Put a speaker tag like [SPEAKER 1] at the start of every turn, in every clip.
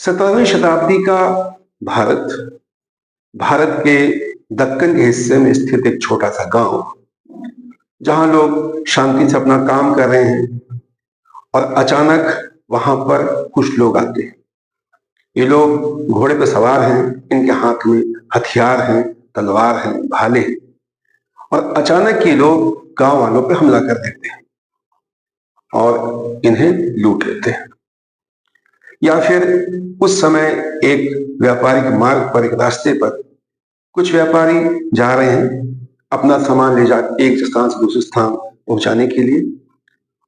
[SPEAKER 1] 17वीं शताब्दी का भारत, भारत के दक्कन के हिस्से में स्थित एक छोटा सा गांव, जहां लोग शांति से अपना काम कर रहे हैं और अचानक वहां पर कुछ लोग आते हैं। ये लोग घोड़े पर सवार हैं, इनके हाथ में हथियार हैं, तलवार हैं, भाले हैं और अचानक ये लोग गांव वालों पर हमला कर देते हैं और इन्हें लूट लेते हैं। या फिर उस समय एक व्यापारिक मार्ग पर, एक रास्ते पर कुछ व्यापारी जा रहे हैं अपना सामान ले जा एक स्थान से दूसरे स्थान पहुंचाने के लिए,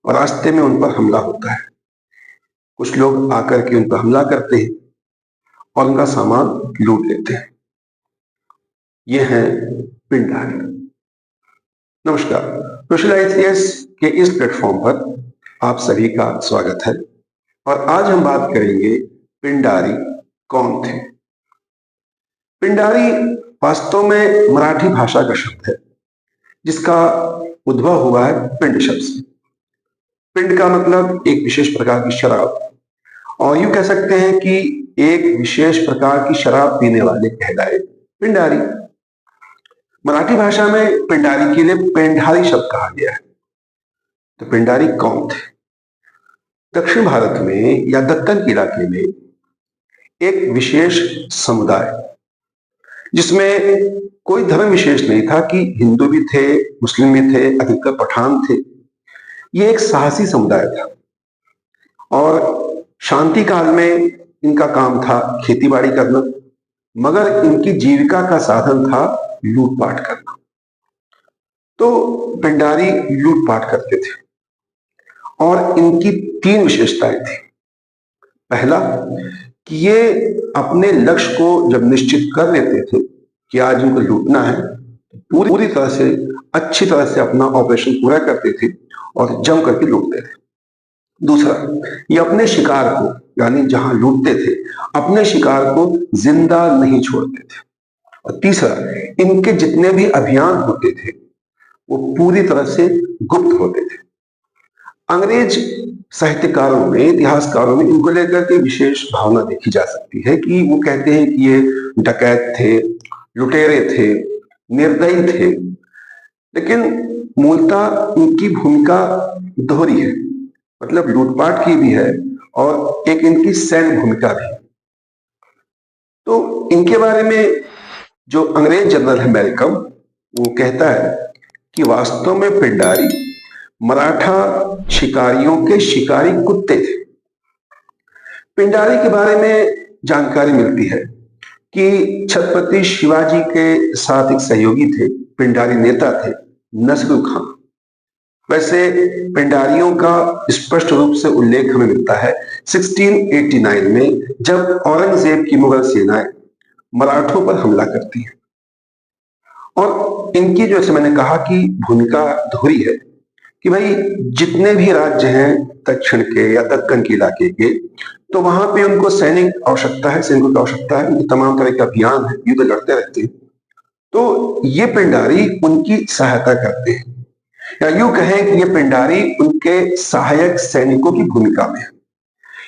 [SPEAKER 1] और रास्ते में उन पर हमला होता है। कुछ लोग आकर के उन पर हमला करते हैं और उनका सामान लूट लेते हैं। ये हैं पिंडारी। नमस्कार, सोशल आईसीएस के इस प्लेटफॉर्म पर आप सभी का स्वागत है और आज हम बात करेंगे पिंडारी कौन थे। पिंडारी वास्तव में मराठी भाषा का शब्द है जिसका उद्भव हुआ है पिंड शब्द से। पिंड का मतलब एक विशेष प्रकार की शराब, और यूं कह सकते हैं कि एक विशेष प्रकार की शराब पीने वाले कहलाए पिंडारी। मराठी भाषा में पिंडारी के लिए पेंढारी शब्द कहा गया है। तो पिंडारी कौन थे? दक्षिण भारत में या दक्कन के इलाके में एक विशेष समुदाय, जिसमें कोई धर्म विशेष नहीं था कि हिंदू भी थे, मुस्लिम भी थे, अधिकतर पठान थे। ये एक साहसी समुदाय था और शांति काल में इनका काम था खेतीबाड़ी करना, मगर इनकी जीविका का साधन था लूटपाट करना। तो पिंडारी लूटपाट करते थे और इनकी तीन विशेषताएं थी। पहला कि ये अपने लक्ष्य को जब निश्चित कर लेते थे कि आज इनको लूटना है, पूरी तरह से अच्छी तरह से अपना ऑपरेशन पूरा करते थे और जम करके लूटते थे। दूसरा, ये अपने शिकार को, यानी जहां लूटते थे, अपने शिकार को जिंदा नहीं छोड़ते थे। और तीसरा, इनके जितने भी अभियान होते थे वो पूरी तरह से गुप्त होते थे। अंग्रेज साहित्यकारों में, इतिहासकारों में इनको लेकर के विशेष भावना देखी जा सकती है कि वो कहते हैं कि ये डकैत थे, लुटेरे थे, निर्दयी थे। लेकिन मूलतः इनकी भूमिका दोहरी है, मतलब लूटपाट की भी है और एक इनकी सैन्य भूमिका भी। तो इनके बारे में जो अंग्रेज जनरल है मैल्कम, वो कहता है कि वास्तव में पिंडारी मराठा शिकारियों के शिकारी कुत्ते थे। पिंडारी के बारे में जानकारी मिलती है कि छत्रपति शिवाजी के साथ एक सहयोगी थे, पिंडारी नेता थे नसरुल खां। वैसे पिंडारियों का स्पष्ट रूप से उल्लेख हमें मिलता है 1689 में, जब औरंगजेब की मुगल सेनाएं मराठों पर हमला करती है। और इनकी, जैसे मैंने कहा, कि भूमिका दोहरी है कि भाई जितने भी राज्य हैं दक्षिण के या दक्कन के इलाके के, तो वहां पे उनको सैनिक आवश्यकता है, सैनिकों की आवश्यकता है, उनके तमाम तरह के अभियान है, युद्ध लड़ते रहते हैं। तो ये पिंडारी उनकी सहायता करते हैं, या यूं कहें कि ये पिंडारी उनके सहायक सैनिकों की भूमिका में है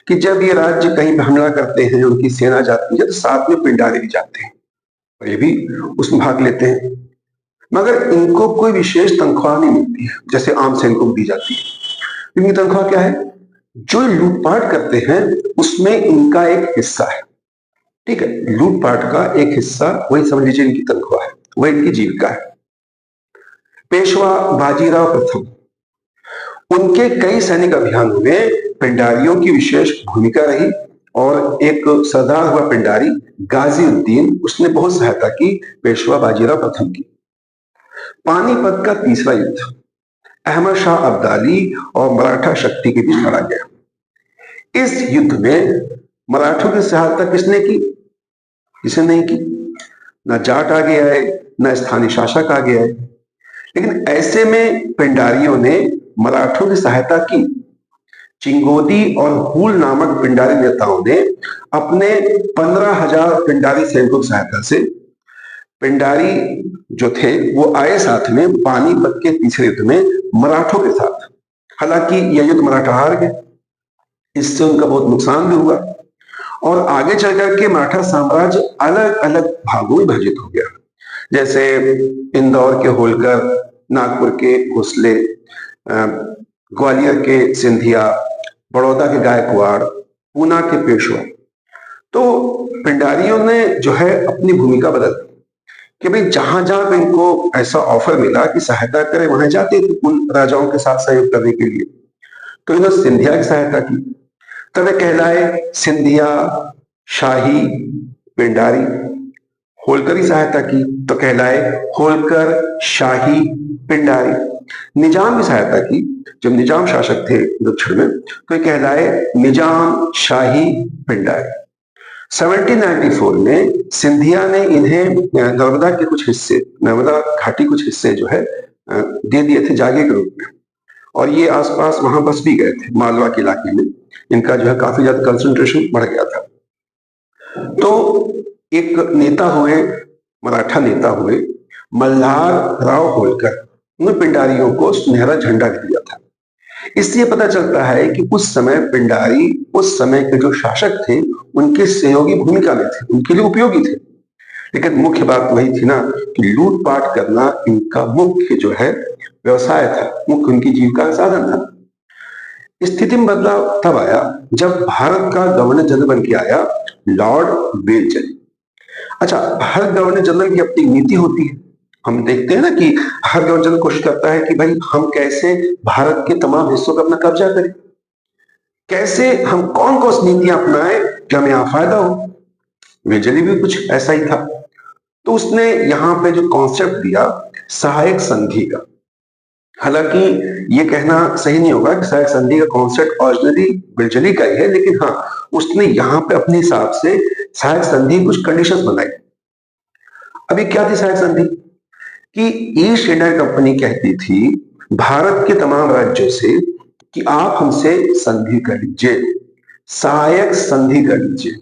[SPEAKER 1] कि जब ये राज्य कहीं पे हमला करते हैं, उनकी सेना जाती है, तो साथ में पिंडारी भी जाते हैं और ये भी उसमें भाग लेते हैं। मगर इनको कोई विशेष तनख्वाह नहीं मिलती है जैसे आम सैनिकों को दी जाती है। इनकी तनख्वाह क्या है? जो लूटपाट करते हैं उसमें इनका एक हिस्सा है। ठीक है, लूटपाट का एक हिस्सा, वही समझ लीजिए इनकी तनख्वाह है, वही इनकी जीविका है। पेशवा बाजीराव प्रथम, उनके कई सैनिक अभियानों में पिंडारियों की विशेष भूमिका रही और एक सरदार हुआ पिंडारी गाजीउद्दीन, उसने बहुत सहायता की पेशवा बाजीराव प्रथम की। पानीपत का तीसरा युद्ध अहमद शाह अब्दाली और मराठा शक्ति के बीच लड़ा गया। इस युद्ध में मराठों की सहायता किसने की? किसी नहीं की। न जाट आगे आए, न स्थानीय शासक आगे आए। लेकिन ऐसे में पिंडारियों ने मराठों की सहायता की। चिंगोदी और हूल नामक पिंडारी नेताओं ने अपने 15,000 पिंडारी सैनिकों की सहायता से, पिंडारी जो थे वो आए साथ में पानीपत के तीसरे युद्ध में मराठों के साथ। हालांकि यह युद्ध मराठा हार गए, इससे उनका बहुत नुकसान भी हुआ और आगे चल करके मराठा साम्राज्य अलग अलग भागों में विभाजित हो गया। जैसे इंदौर के होलकर, नागपुर के भोसले, ग्वालियर के सिंधिया, बड़ौदा के गायकवाड़, पूना के पेशवा। तो पिंडारियों ने जो है अपनी भूमिका बदल दी कि भाई जहां जहां पे इनको ऐसा ऑफर मिला कि सहायता करें, वहां जाते थे उन राजाओं के साथ सहयोग करने के लिए। तो इन्होंने सिंधिया की सहायता की, तब वे कहलाए सिंधिया, शाही, पिंडारी। होलकर की सहायता की तो कहलाए होलकर, शाही, पिंडारी। निजाम की सहायता की, जब निजाम शासक थे दक्षिण में, तो ये कहलाए निजाम, शाही, पिंडारी। 1794 में सिंधिया ने इन्हें नर्मदा के कुछ हिस्से, नर्मदा घाटी कुछ हिस्से जो है दे दिए थे जागे के रूप में, और ये आसपास वहां बस भी गए थे मालवा के इलाके में। इनका जो है काफी ज्यादा कंसंट्रेशन बढ़ गया था। तो एक नेता हुए, मराठा नेता हुए मल्हार राव होलकर, उन्होंने पिंडारियों को सुनहरा झंडा दिया था। इससे पता चलता है कि उस समय पिंडारी उस समय के जो शासक थे उनके सहयोगी भूमिका में थे, उनके लिए उपयोगी थे। लेकिन मुख्य बात वही थी ना कि लूटपाट करना इनका मुख्य जो है व्यवसाय था, मुख्य उनकी जीविका का साधन था। स्थिति में बदलाव तब आया जब भारत का गवर्नर जनरल बन के आया लॉर्ड वेलचली। अच्छा, हर गवर्नर जनरल की अपनी नीति होती है। हम देखते हैं ना कि हर गवर्नर जनरल कोशिश करता है कि भाई हम कैसे भारत के तमाम हिस्सों पर अपना कब्जा करें, कैसे हम कौन कौन सी नीतियां अपनाएं जो हमें यहाँ फायदा हो। वेलचली भी कुछ ऐसा ही था। तो उसने यहाँ पे जो कॉन्सेप्ट दिया सहायक संधि का, हालांकि ये कहना सही नहीं होगा कि सहायक संधि का कॉन्सेप्ट ओरिजिनली वेलचली का ही है, लेकिन हाँ, उसने यहाँ पे अपने हिसाब से सहायक संधि कुछ कंडीशंस बनाई। अभी क्या थी सहायक संधि कि ईस्ट इंडिया कंपनी कहती थी भारत के तमाम राज्यों से कि आप हमसे संधि कर लीजिए, सहायक संधि कर लीजिए।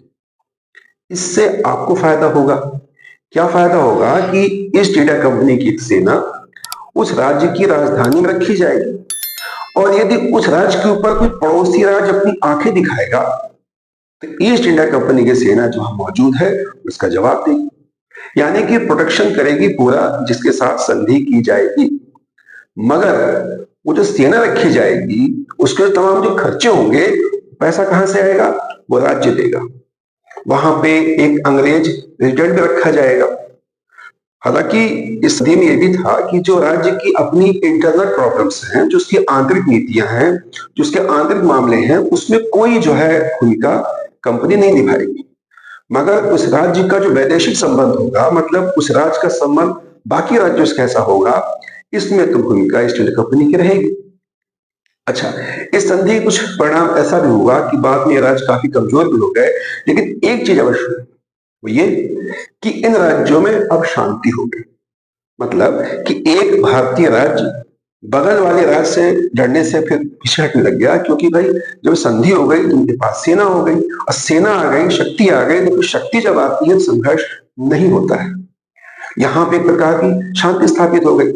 [SPEAKER 1] इससे आपको फायदा होगा। क्या फायदा होगा कि ईस्ट इंडिया कंपनी की सेना उस राज्य की राजधानी में रखी जाएगी, और यदि उस राज्य के ऊपर कोई पड़ोसी राज्य अपनी आंखें दिखाएगा तो ईस्ट इंडिया कंपनी की सेना जो मौजूद है उसका जवाब देगी, यानी कि प्रोटेक्शन करेगी पूरा जिसके साथ संधि की जाएगी। मगर वो जो सेना रखी जाएगी उसके तमाम जो खर्चे होंगे, पैसा कहां से आएगा, वो राज्य देगा। वहां पे एक अंग्रेज रेजिडेंट भी रखा जाएगा। हालांकि इस संधि में यह भी था कि जो राज्य की अपनी इंटरनल प्रॉब्लम्स हैं, जो उसकी आंतरिक नीतियां हैं, जो उसके आंतरिक मामले हैं, उसमें कोई जो है भूमिका कंपनी नहीं निभाएगी। मगर उस राज्य का जो वैदेशिक संबंध होगा, मतलब उस राज्य का संबंध बाकी राज्यों से कैसा होगा, इसमें तो भूमिका ईस्ट इंडिया कंपनी की रहेगी। अच्छा, इस संधि कुछ परिणाम ऐसा भी हुआ कि बाद में राज्य काफी कमजोर भी हो गए, लेकिन एक चीज अवश्य हुई, वो ये कि इन राज्यों में अब शांति हो गई। मतलब कि एक भारतीय राज्य बगल वाले राज्य से लड़ने से फिर पीछे हटने लग गया, क्योंकि भाई जब संधि हो गई तो उनके पास सेना हो गई, और सेना आ गई, शक्ति आ गई, तो शक्ति जब आती है संघर्ष नहीं होता है। यहां पे एक प्रकार की शांति स्थापित हो गई।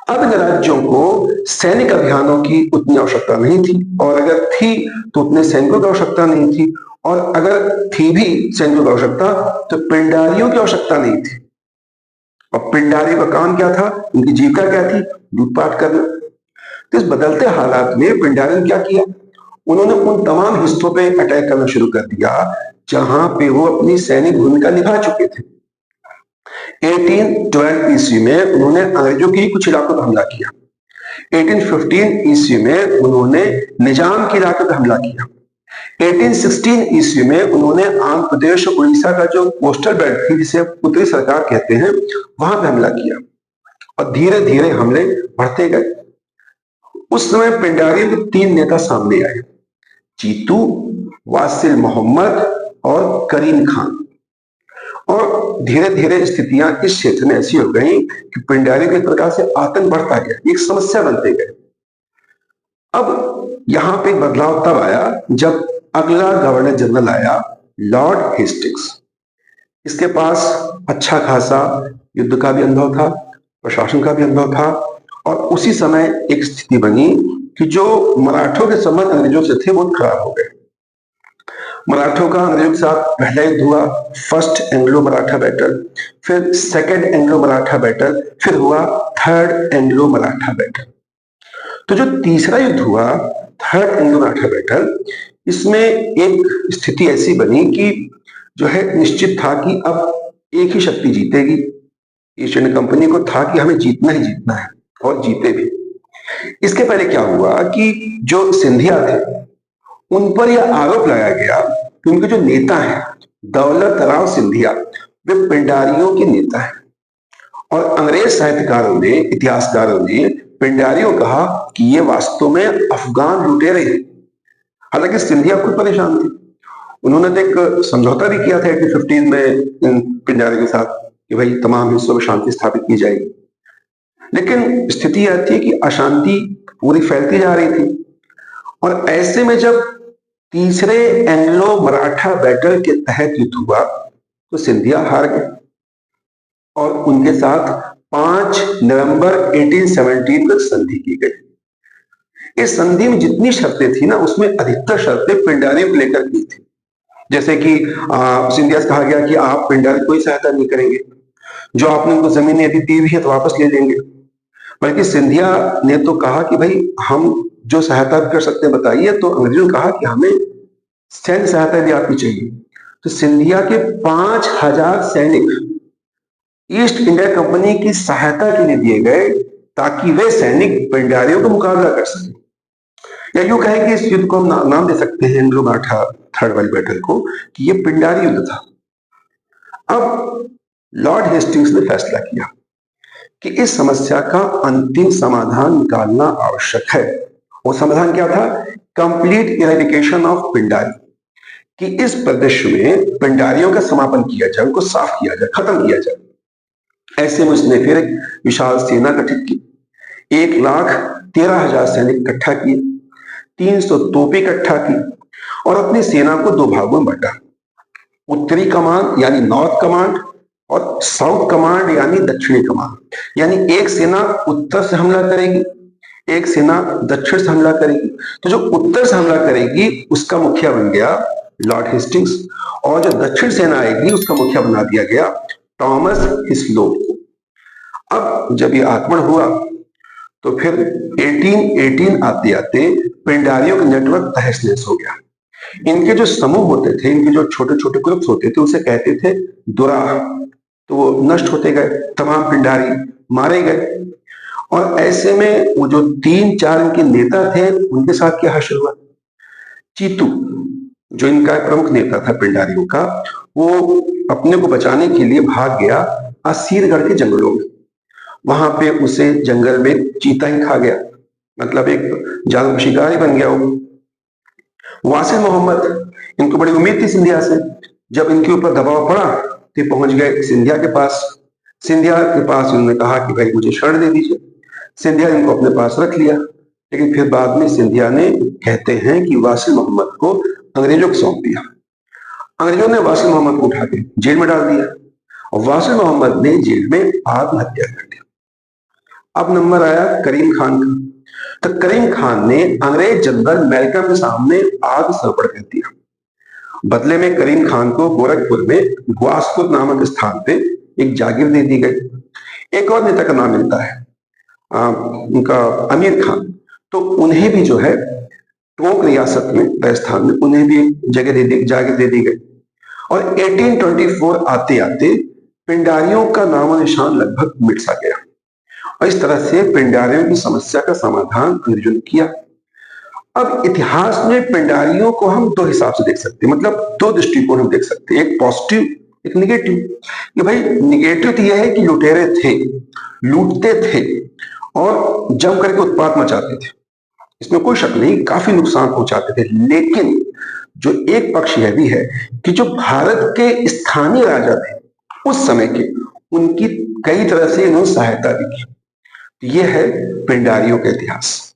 [SPEAKER 1] अब इन राज्यों को सैनिक अभियानों की उतनी आवश्यकता नहीं थी, और अगर थी तो उतने सैनिकों की आवश्यकता नहीं थी, और अगर थी भी सैनिकों की आवश्यकता तो पिंडारियों की आवश्यकता नहीं थी। और पिंडारियों का काम क्या था, उनकी जीविका क्या थी, लूटपाट करना। तो इस बदलते हालात में पिंडारियों ने क्या किया, उन्होंने उन तमाम हिस्सों पे अटैक करना शुरू कर दिया जहां पे वो अपनी सैनिक भूमिका निभा चुके थे। 1812 ईस्वी में उन्होंने अंग्रेजों के कुछ इलाकों पर हमला किया। 1815 ईस्वी में उन्होंने निजाम के इलाके पर हमला किया। 1816 ईस्वी में उन्होंने आंध्र प्रदेश और उड़ीसा का जो कोस्टल बेल्ट थी, जिसे उत्तरी सरकार कहते हैं, वहां पे हमला किया, और धीरे धीरे हमले बढ़ते गए। उस समय पिंडारियों के 3 नेता सामने आए, चीतू, वासिल मोहम्मद और करीम खान। और धीरे धीरे स्थितियां इस क्षेत्र में ऐसी हो गई कि पिंडारियों के प्रकार से आतंक बढ़ता गया, एक समस्या बनते गए। अब यहां पे बदलाव तब आया जब अगला गवर्नर जनरल आया, लॉर्ड हेस्टिंग्स। इसके पास अच्छा खासा युद्ध का भी अनुभव था, प्रशासन का भी अनुभव था, और उसी समय एक स्थिति बनी कि जो मराठों के संबंध अंग्रेजों से थे वो खराब हो गए। मराठों का अंग्रेजों के साथ पहला युद्ध हुआ, फर्स्ट एंग्लो मराठा बैटल, फिर सेकंड एंग्लो मराठा बैटल, फिर हुआ थर्ड एंग्लो मराठा बैटल। तो जो तीसरा युद्ध हुआ, थर्ड एंग्लो मराठा बैटल, इसमें एक स्थिति ऐसी बनी कि जो है निश्चित था कि अब एक ही शक्ति जीतेगी। ईस्ट इंडिया कंपनी को था कि हमें जीतना ही जीतना है, और जीते भी। इसके पहले क्या हुआ कि जो सिंधिया थे उन पर यह आरोप लगाया गया कि उनके जो नेता हैं दौलत राव सिंधिया, वे पिंडारियों के नेता हैं। और अंग्रेज साहित्यकारों ने, इतिहासकारों ने पिंडारियों कहा कि ये वास्तव में अफगान लुटेरे हैं। हालांकि सिंधिया खुद परेशान थे। उन्होंने तो एक समझौता भी किया था 1815 में इन पिंडारियों के साथ कि भाई तमाम हिस्सों में शांति स्थापित की जाएगी। लेकिन स्थिति यह थी कि अशांति पूरी फैलती जा रही थी, और ऐसे में जब तीसरे एंग्लो मराठा बैटल के तहत युद्ध हुआ तो सिंधिया हार गए, और उनके साथ 5 नवंबर 1817 को संधि की गई। इस संधि में जितनी शर्तें थी ना, उसमें अधिकतर शर्तें पिंडारियों को लेकर की थी। जैसे कि सिंधिया से कहा गया कि आप पिंडारी कोई सहायता नहीं करेंगे, जो आपने उनको जमीनें यदि दी हुई है तो वापस ले लेंगे। बल्कि सिंधिया ने तो कहा कि भाई हम जो सहायता कर सकते हैं बताइए। तो अंग्रेजों ने कहा कि हमें सैन्य सहायता भी आपकी चाहिए। तो सिंधिया के 5000 सैनिक ईस्ट इंडिया कंपनी की सहायता के लिए दिए गए, ताकि वे सैनिक पिंडारियों का मुकाबला कर सकें। या यूं कहें कि इस युद्ध को हम नाम दे सकते हैं एंग्लो मराठा थर्ड वाली बैटल को, कि ये पिंडारी युद्ध था। अब लॉर्ड हेस्टिंग्स ने फैसला किया कि इस समस्या का अंतिम समाधान निकालना आवश्यक है। वो समाधान क्या था? कंप्लीट इरेडिकेशन ऑफ पिंडारी, कि इस प्रदेश में पिंडारियों का समापन किया जाए, उनको साफ किया जाए, खत्म किया जाए। ऐसे में उसने फिर एक विशाल सेना गठित की, 1,13,000 सैनिक इकट्ठा किए, 300 तोपें इकट्ठा की, और अपनी सेना को 2 भागों में बांटा। उत्तरी कमान यानी नॉर्थ कमांड, और साउथ कमांड यानी दक्षिणी कमांड। यानी एक सेना उत्तर से हमला करेगी, एक सेना दक्षिण से हमला करेगी। तो जो उत्तर से हमला करेगी उसका मुखिया बन गया लॉर्ड हेस्टिंग्स, और जो दक्षिण सेना आएगी उसका मुखिया बना दिया गया थॉमस हिस्लोप को। अब जब ये आक्रमण हुआ तो फिर 1818 आते आते पिंडारियों का नेटवर्क तहस नहस हो गया। इनके जो समूह होते थे, इनके जो छोटे छोटे ग्रुप्स होते थे, उसे कहते थे दुरा। तो वो नष्ट होते गए, तमाम पिंडारी मारे गए। और ऐसे में वो जो 3-4 इनके नेता थे, उनके साथ क्या हश्र हुआ? चीतू, जो इनका प्रमुख नेता था पिंडारियों का, वो अपने को बचाने के लिए भाग गया असीरगढ़ के जंगलों में। वहां पे उसे जंगल में चीता ही खा गया, मतलब एक जानवर शिकारी बन गया वो। वासिल मोहम्मद, इनको बड़ी उम्मीद थी सिंधिया से। जब इनके ऊपर दबाव पड़ा तो पहुंच गए सिंधिया के पास। सिंधिया के पास उन्होंने कहा कि भाई मुझे शरण दे दीजिए। सिंधिया इनको अपने पास रख लिया, लेकिन फिर बाद में सिंधिया ने, कहते हैं कि वासिल मोहम्मद को अंग्रेजों को सौंप दिया। अंग्रेजों ने वासिल मोहम्मद को उठा के जेल में डाल दिया, और वासिल मोहम्मद ने जेल में आत्महत्या कर दी। अब नंबर आया करीम खान का। तो करीम खान ने अंग्रेज जनरल मेलकम के सामने आत्मसमर्पण कर दिया। बदले में करीम खान को गोरखपुर में ग्वासपुर नामक स्थान पे एक जागीर दे दी गई। एक और नेता का नाम मिलता है उनका अमीर खान। तो उन्हें भी जो है टोंक रियासत में, राजस्थान में, उन्हें भी एक जागीर दे दी गई। और 1824 आते आते पिंडारियों का नामो निशान लगभग मिट सा गया। और इस तरह से पिंडारियों की समस्या का समाधान अंग्रेजों ने किया। अब इतिहास में पिंडारियों को हम 2 हिसाब से देख सकते हैं, मतलब 2 दृष्टिकोण हम देख सकते हैं, एक पॉजिटिव, एक निगेटिव। कि भाई निगेटिव तो यह है कि लुटेरे थे, लूटते थे और जम करके उत्पात मचाते थे, इसमें कोई शक नहीं, काफी नुकसान पहुंचाते थे। लेकिन जो एक पक्ष यह भी है कि जो भारत के स्थानीय राजा थे उस समय के, उनकी कई तरह से इन्होंने सहायता भी की। यह है पिंडारियों का इतिहास।